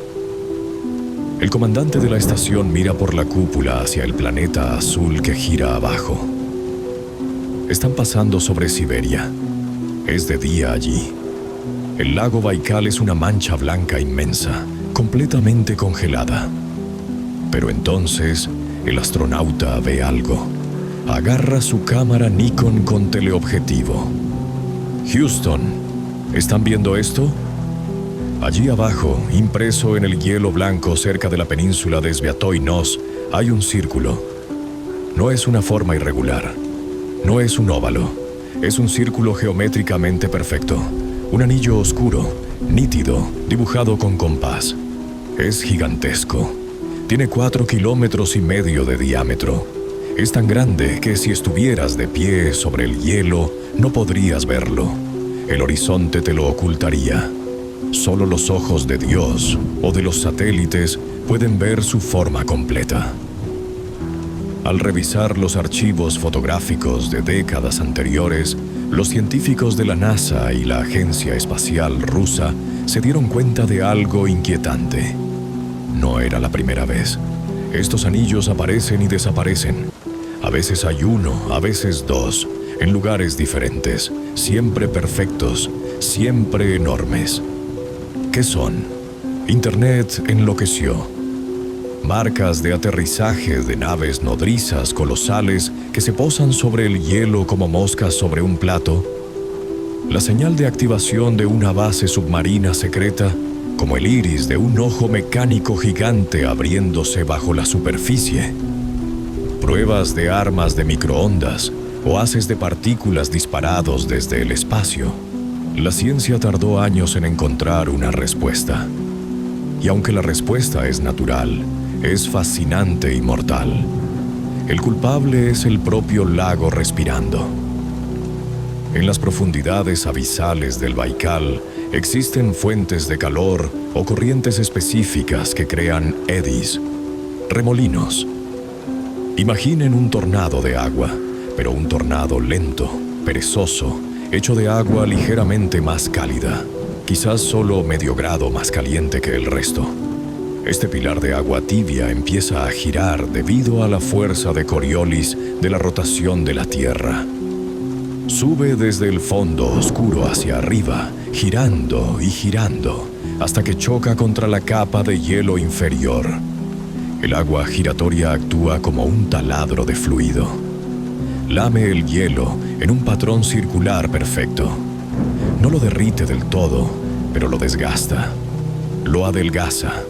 Speaker 1: El comandante de la estación mira por la cúpula hacia el planeta azul que gira abajo. Están pasando sobre Siberia. Es de día allí. El lago Baikal es una mancha blanca inmensa, completamente congelada. Pero entonces, el astronauta ve algo. Agarra su cámara Nikon con teleobjetivo. Houston, ¿están viendo esto? Allí abajo, impreso en el hielo blanco cerca de la península de Sviatoy-Nos, hay un círculo. No es una forma irregular. No es un óvalo. Es un círculo geométricamente perfecto. Un anillo oscuro, nítido, dibujado con compás. Es gigantesco. Tiene 4,5 kilómetros de diámetro. Es tan grande que si estuvieras de pie sobre el hielo, no podrías verlo. El horizonte te lo ocultaría. Solo los ojos de Dios o de los satélites pueden ver su forma completa. Al revisar los archivos fotográficos de décadas anteriores, los científicos de la NASA y la Agencia Espacial Rusa se dieron cuenta de algo inquietante. No era la primera vez. Estos anillos aparecen y desaparecen. A veces hay uno, a veces dos, en lugares diferentes, siempre perfectos, siempre enormes. ¿Qué son? Internet enloqueció. Marcas de aterrizaje de naves nodrizas colosales que se posan sobre el hielo como moscas sobre un plato. La señal de activación de una base submarina secreta, como el iris de un ojo mecánico gigante abriéndose bajo la superficie. Pruebas de armas de microondas o haces de partículas disparados desde el espacio. La ciencia tardó años en encontrar una respuesta. Y aunque la respuesta es natural, es fascinante y mortal. El culpable es el propio lago respirando. En las profundidades abisales del Baikal existen fuentes de calor o corrientes específicas que crean eddies, remolinos. Imaginen un tornado de agua, pero un tornado lento, perezoso, hecho de agua ligeramente más cálida, quizás solo medio grado más caliente que el resto. Este pilar de agua tibia empieza a girar debido a la fuerza de Coriolis de la rotación de la Tierra. Sube desde el fondo oscuro hacia arriba, girando y girando, hasta que choca contra la capa de hielo inferior. El agua giratoria actúa como un taladro de fluido. Lame el hielo en un patrón circular perfecto. No lo derrite del todo, pero lo desgasta. Lo adelgaza.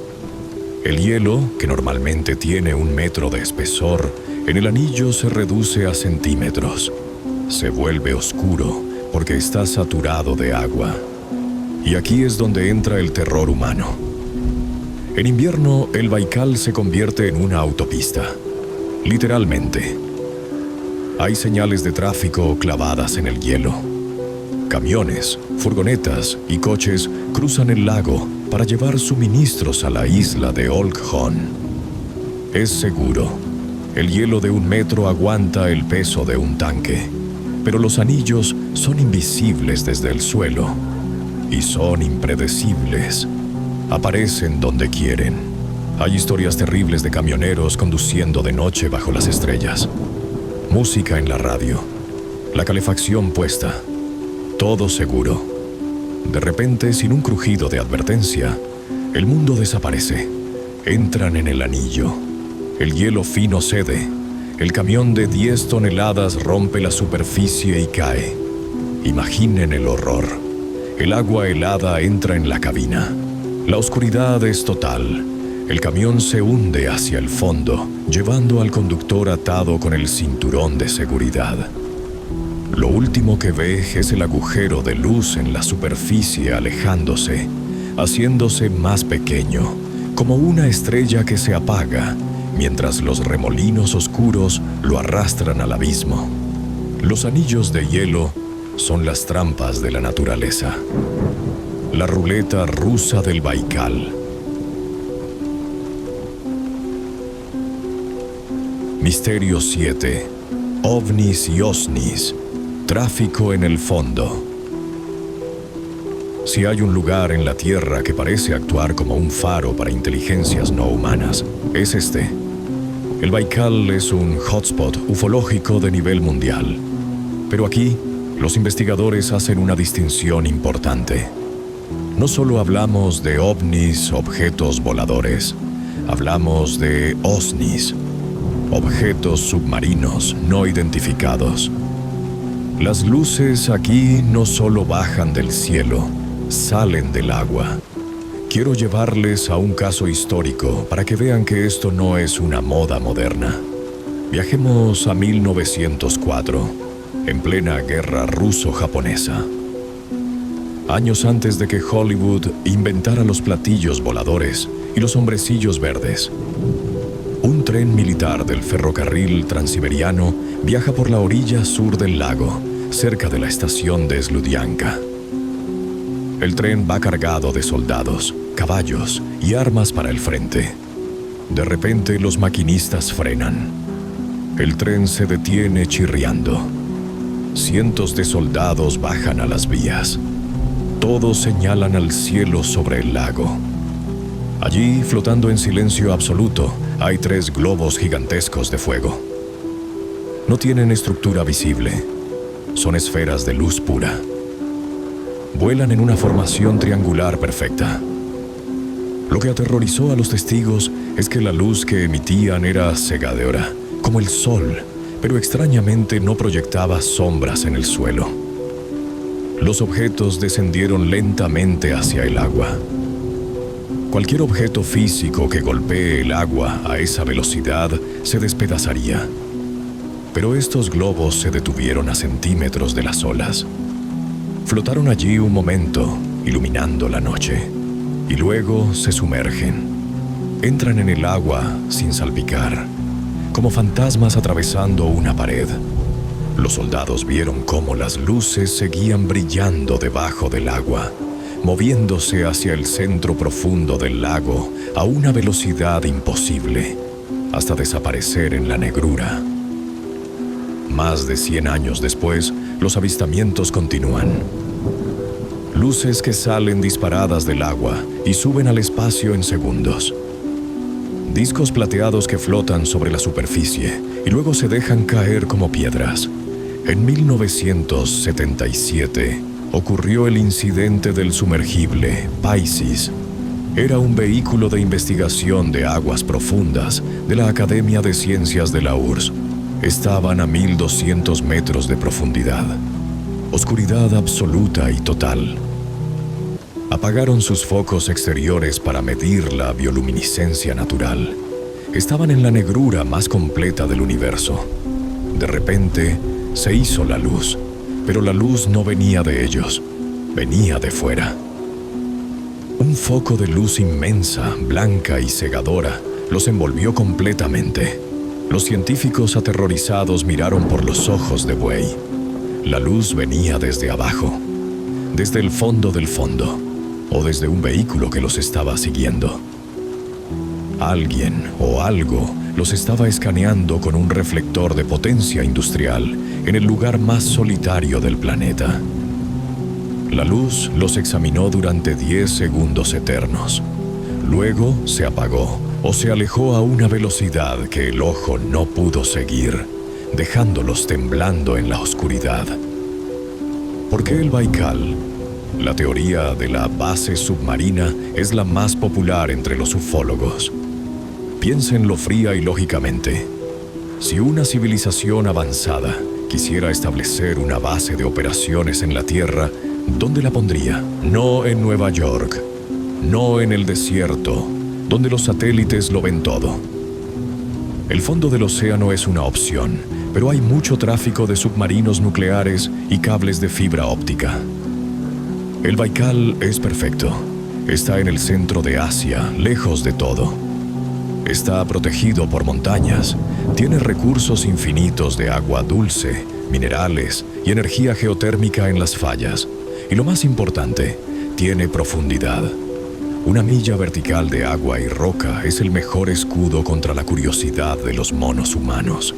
Speaker 1: El hielo, que normalmente tiene 1 metro de espesor, en el anillo se reduce a centímetros. Se vuelve oscuro porque está saturado de agua. Y aquí es donde entra el terror humano. En invierno, el Baikal se convierte en una autopista. Literalmente. Hay señales de tráfico clavadas en el hielo. Camiones, furgonetas y coches cruzan el lago para llevar suministros a la isla de Olkhon. Es seguro. El hielo de 1 metro aguanta el peso de un tanque, pero los anillos son invisibles desde el suelo y son impredecibles. Aparecen donde quieren. Hay historias terribles de camioneros conduciendo de noche bajo las estrellas. Música en la radio. La calefacción puesta. Todo seguro. De repente, sin un crujido de advertencia, el mundo desaparece. Entran en el anillo. El hielo fino cede. El camión de 10 toneladas rompe la superficie y cae. Imaginen el horror. El agua helada entra en la cabina. La oscuridad es total. El camión se hunde hacia el fondo, llevando al conductor atado con el cinturón de seguridad. Lo último que ve es el agujero de luz en la superficie alejándose, haciéndose más pequeño, como una estrella que se apaga, mientras los remolinos oscuros lo arrastran al abismo. Los anillos de hielo son las trampas de la naturaleza. La ruleta rusa del Baikal. Misterio 7. OVNIs y OSNIs. Tráfico en el fondo. Si hay un lugar en la Tierra que parece actuar como un faro para inteligencias no humanas, es este. El Baikal es un hotspot ufológico de nivel mundial. Pero aquí, los investigadores hacen una distinción importante. No solo hablamos de ovnis, objetos voladores. Hablamos de OSNIs, objetos submarinos no identificados. Las luces aquí no solo bajan del cielo, salen del agua. Quiero llevarles a un caso histórico para que vean que esto no es una moda moderna. Viajemos a 1904, en plena guerra ruso-japonesa. Años antes de que Hollywood inventara los platillos voladores, y los hombrecillos verdes. Un tren militar del ferrocarril transiberiano viaja por la orilla sur del lago, cerca de la estación de Sludianka. El tren va cargado de soldados, caballos y armas para el frente. De repente los maquinistas frenan. El tren se detiene chirriando. Cientos de soldados bajan a las vías. Todos señalan al cielo sobre el lago. Allí, flotando en silencio absoluto, hay 3 globos gigantescos de fuego. No tienen estructura visible. Son esferas de luz pura. Vuelan en una formación triangular perfecta. Lo que aterrorizó a los testigos es que la luz que emitían era cegadora, como el sol, pero extrañamente no proyectaba sombras en el suelo. Los objetos descendieron lentamente hacia el agua. Cualquier objeto físico que golpee el agua a esa velocidad se despedazaría. Pero estos globos se detuvieron a centímetros de las olas. Flotaron allí un momento, iluminando la noche, y luego se sumergen. Entran en el agua sin salpicar, como fantasmas atravesando una pared. Los soldados vieron cómo las luces seguían brillando debajo del agua, moviéndose hacia el centro profundo del lago a una velocidad imposible, hasta desaparecer en la negrura. Más de 100 años después, los avistamientos continúan. Luces que salen disparadas del agua y suben al espacio en segundos. Discos plateados que flotan sobre la superficie y luego se dejan caer como piedras. En 1977 ocurrió el incidente del sumergible Pisces. Era un vehículo de investigación de aguas profundas de la Academia de Ciencias de la URSS. Estaban a 1200 metros de profundidad. Oscuridad absoluta y total. Apagaron sus focos exteriores para medir la bioluminiscencia natural. Estaban en la negrura más completa del universo. De repente, se hizo la luz, pero la luz no venía de ellos, venía de fuera. Un foco de luz inmensa, blanca y cegadora, los envolvió completamente. Los científicos aterrorizados miraron por los ojos de buey. La luz venía desde abajo, desde el fondo del fondo, o desde un vehículo que los estaba siguiendo. Alguien o algo los estaba escaneando con un reflector de potencia industrial en el lugar más solitario del planeta. La luz los examinó durante 10 segundos eternos. Luego se apagó o se alejó a una velocidad que el ojo no pudo seguir, dejándolos temblando en la oscuridad. ¿Por qué el Baikal? La teoría de la base submarina es la más popular entre los ufólogos. Piénsenlo fría y lógicamente. Si una civilización avanzada quisiera establecer una base de operaciones en la Tierra, ¿dónde la pondría? No en Nueva York, no en el desierto, donde los satélites lo ven todo. El fondo del océano es una opción, pero hay mucho tráfico de submarinos nucleares y cables de fibra óptica. El Baikal es perfecto. Está en el centro de Asia, lejos de todo. Está protegido por montañas, tiene recursos infinitos de agua dulce, minerales y energía geotérmica en las fallas. Y lo más importante, tiene profundidad. 1 milla vertical de agua y roca es el mejor escudo contra la curiosidad de los monos humanos.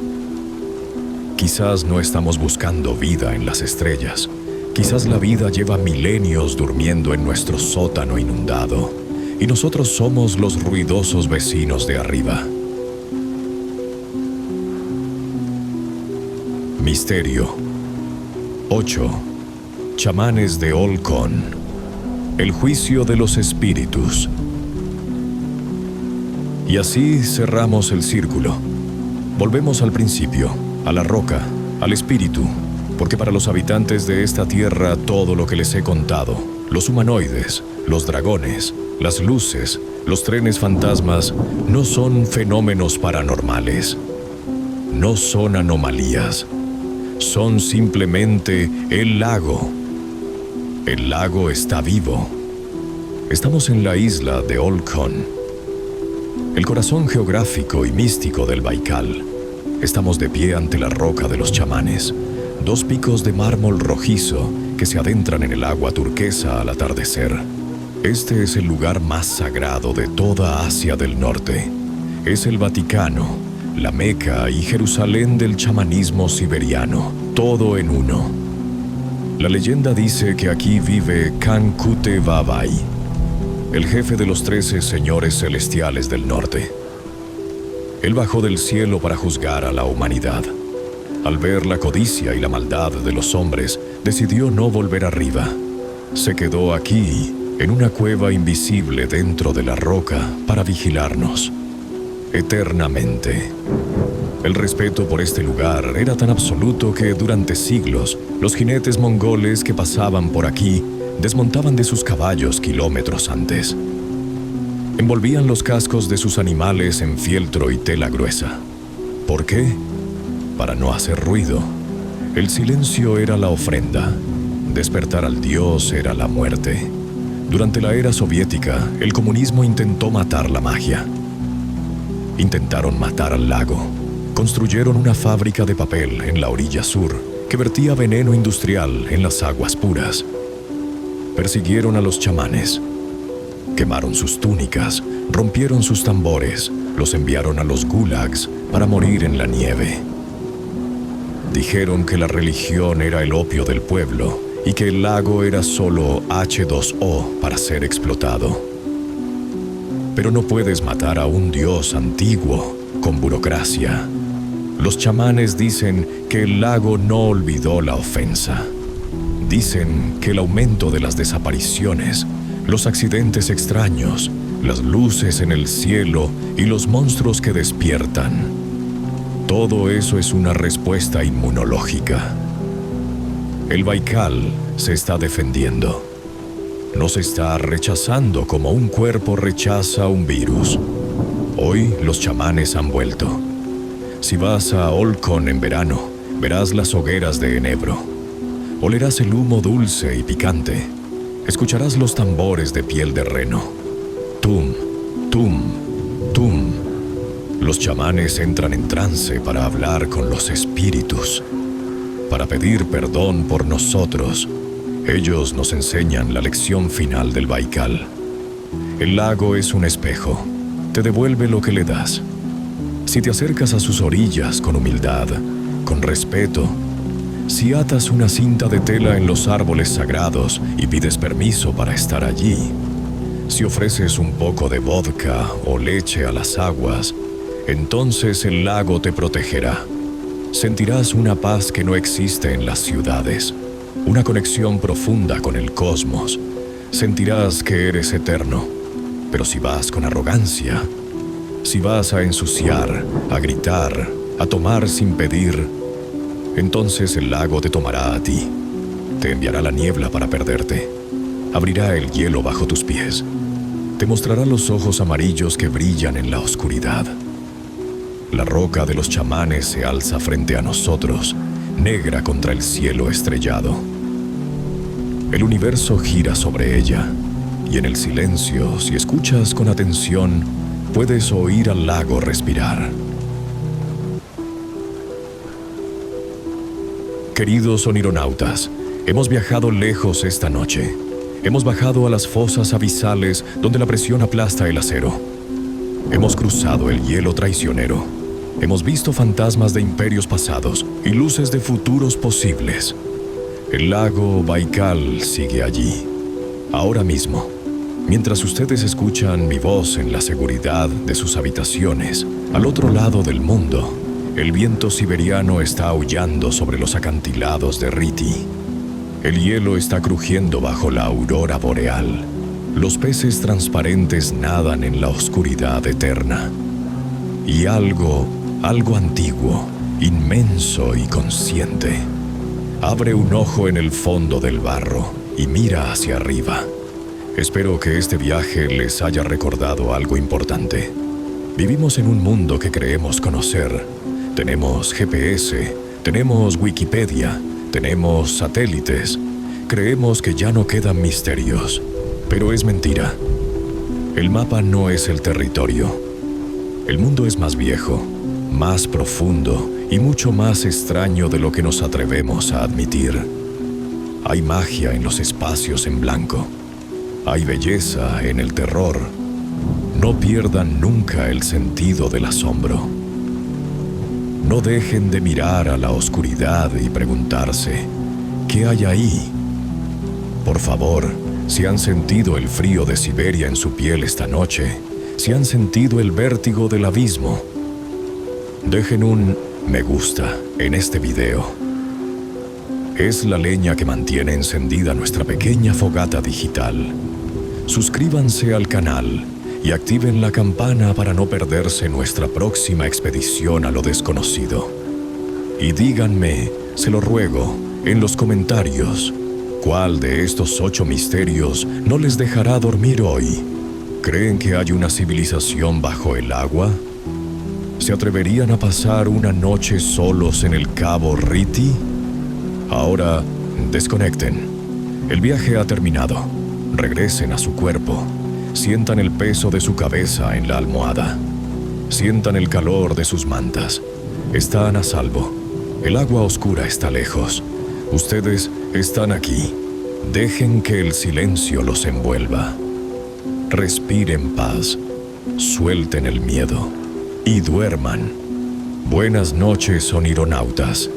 Speaker 1: Quizás no estamos buscando vida en las estrellas. Quizás la vida lleva milenios durmiendo en nuestro sótano inundado, y nosotros somos los ruidosos vecinos de arriba. Misterio. 8. Chamanes de Olcón. El juicio de los espíritus. Y así cerramos el círculo. Volvemos al principio, a la roca, al espíritu, porque para los habitantes de esta tierra todo lo que les he contado, los humanoides, los dragones, las luces, los trenes fantasmas, no son fenómenos paranormales. No son anomalías. Son simplemente el lago. El lago está vivo. Estamos en la isla de Olcón, el corazón geográfico y místico del Baikal. Estamos de pie ante la roca de los chamanes, dos picos de mármol rojizo que se adentran en el agua turquesa al atardecer. Este es el lugar más sagrado de toda Asia del Norte. Es el Vaticano, la Meca y Jerusalén del chamanismo siberiano, todo en uno. La leyenda dice que aquí vive Kankute Babai, el jefe de los 13 señores celestiales del norte. Él bajó del cielo para juzgar a la humanidad. Al ver la codicia y la maldad de los hombres, decidió no volver arriba. Se quedó aquí, en una cueva invisible dentro de la roca, para vigilarnos eternamente. El respeto por este lugar era tan absoluto que durante siglos los jinetes mongoles que pasaban por aquí desmontaban de sus caballos kilómetros antes. Envolvían los cascos de sus animales en fieltro y tela gruesa. ¿Por qué? Para no hacer ruido. El silencio era la ofrenda. Despertar al dios era la muerte. Durante la era soviética, el comunismo intentó matar la magia. Intentaron matar al lago. Construyeron una fábrica de papel en la orilla sur que vertía veneno industrial en las aguas puras. Persiguieron a los chamanes. Quemaron sus túnicas, rompieron sus tambores, los enviaron a los gulags para morir en la nieve. Dijeron que la religión era el opio del pueblo y que el lago era solo H2O para ser explotado. Pero no puedes matar a un dios antiguo con burocracia. Los chamanes dicen que el lago no olvidó la ofensa. Dicen que el aumento de las desapariciones, los accidentes extraños, las luces en el cielo y los monstruos que despiertan, todo eso es una respuesta inmunológica. El Baikal se está defendiendo. Nos está rechazando como un cuerpo rechaza un virus. Hoy los chamanes han vuelto. Si vas a Olkhon en verano, verás las hogueras de enebro. Olerás el humo dulce y picante. Escucharás los tambores de piel de reno. Tum, tum, tum. Los chamanes entran en trance para hablar con los espíritus, para pedir perdón por nosotros. Ellos nos enseñan la lección final del Baikal. El lago es un espejo. Te devuelve lo que le das. Si te acercas a sus orillas con humildad, con respeto, si atas una cinta de tela en los árboles sagrados y pides permiso para estar allí, si ofreces un poco de vodka o leche a las aguas, entonces el lago te protegerá. Sentirás una paz que no existe en las ciudades, una conexión profunda con el cosmos. Sentirás que eres eterno. Pero si vas con arrogancia, si vas a ensuciar, a gritar, a tomar sin pedir, entonces el lago te tomará a ti. Te enviará la niebla para perderte. Abrirá el hielo bajo tus pies. Te mostrará los ojos amarillos que brillan en la oscuridad. La roca de los chamanes se alza frente a nosotros, negra contra el cielo estrellado. El universo gira sobre ella, y en el silencio, si escuchas con atención, puedes oír al lago respirar. Queridos onironautas, hemos viajado lejos esta noche. Hemos bajado a las fosas abisales donde la presión aplasta el acero. Hemos cruzado el hielo traicionero. Hemos visto fantasmas de imperios pasados y luces de futuros posibles. El lago Baikal sigue allí, ahora mismo. Mientras ustedes escuchan mi voz en la seguridad de sus habitaciones, al otro lado del mundo, el viento siberiano está aullando sobre los acantilados de Riti. El hielo está crujiendo bajo la aurora boreal. Los peces transparentes nadan en la oscuridad eterna. Y algo antiguo, inmenso y consciente, abre un ojo en el fondo del barro y mira hacia arriba. Espero que este viaje les haya recordado algo importante. Vivimos en un mundo que creemos conocer. Tenemos GPS, tenemos Wikipedia, tenemos satélites. Creemos que ya no quedan misterios, pero es mentira. El mapa no es el territorio. El mundo es más viejo, más profundo y mucho más extraño de lo que nos atrevemos a admitir. Hay magia en los espacios en blanco. Hay belleza en el terror. No pierdan nunca el sentido del asombro. No dejen de mirar a la oscuridad y preguntarse, ¿qué hay ahí? Por favor, si han sentido el frío de Siberia en su piel esta noche, si han sentido el vértigo del abismo, dejen un me gusta en este video. Es la leña que mantiene encendida nuestra pequeña fogata digital. Suscríbanse al canal y activen la campana para no perderse nuestra próxima expedición a lo desconocido. Y díganme, se lo ruego, en los comentarios, ¿cuál de estos 8 misterios no les dejará dormir hoy? ¿Creen que hay una civilización bajo el agua? ¿Se atreverían a pasar una noche solos en el Cabo Riti? Ahora, desconecten. El viaje ha terminado. Regresen a su cuerpo. Sientan el peso de su cabeza en la almohada. Sientan el calor de sus mantas. Están a salvo. El agua oscura está lejos. Ustedes están aquí. Dejen que el silencio los envuelva. Respiren paz. Suelten el miedo. Y duerman. Buenas noches, onironautas.